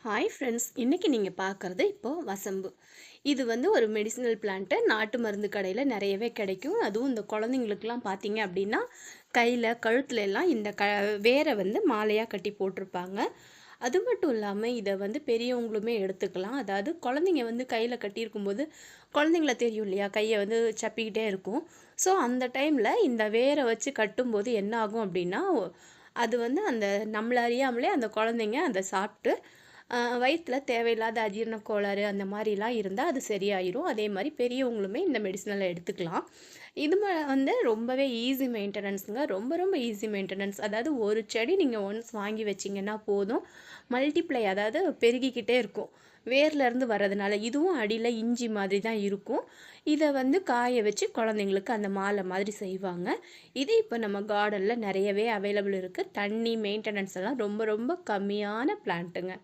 Hi friends, இன்றைக்கி நீங்கள் பார்க்குறது இப்போது வசம்பு. இது வந்து ஒரு மெடிசினல் பிளான்ட்டு. நாட்டு மருந்து கடையில் நிறையவே கிடைக்கும். அதுவும் இந்த குழந்தைங்களுக்குலாம் பார்த்தீங்க அப்படின்னா கையில் கழுத்துல எல்லாம் இந்த வேரை வந்து மாலையாக கட்டி போட்டிருப்பாங்க. அது மட்டும் இல்லாமல் இதை வந்து பெரியவங்களுமே எடுத்துக்கலாம். அதாவது குழந்தைங்க வந்து கையில் கட்டியிருக்கும்போது குழந்தைங்கள தெரியும் இல்லையா, கையை வந்து சப்பிக்கிட்டே இருக்கும். ஸோ அந்த டைமில் இந்த வேரை வச்சு கட்டும்போது என்ன ஆகும் அப்படின்னா, அது வந்து அந்த நம்மள அறியாமலே அந்த குழந்தைங்க அதை சாப்பிட்டு வயித்துல தேவையில்லாத அஜீரண கோளாறு அந்த மாதிரிலாம் இருந்தால் அது சரியாயிரும். அதே மாதிரி பெரியவங்களுமே இந்த மெடிசனலை எடுத்துக்கலாம். இது வந்து ரொம்பவே ஈஸி மெயின்டெனன்ஸுங்க. ரொம்ப ரொம்ப ஈஸி மெயின்டெனன்ஸ். அதாவது ஒரு செடி நீங்கள் ஒன்ஸ் வாங்கி வச்சிங்கன்னா போதும், மல்டிப்ளை அதாவது பெருகிக்கிட்டே இருக்கும். வேர்லேருந்து வர்றதுனால இதுவும் அடியில் இஞ்சி மாதிரி தான் இருக்கும். இதை வந்து காய வச்சு குழந்தைங்களுக்கு அந்த மாலை மாதிரி செய்வாங்க. இது இப்போ நம்ம கார்டனில் நிறையவே அவைலபிள் இருக்குது. தண்ணி மெயின்டெனன்ஸ் எல்லாம் ரொம்ப ரொம்ப கம்மியான பிளான்ட்டுங்க.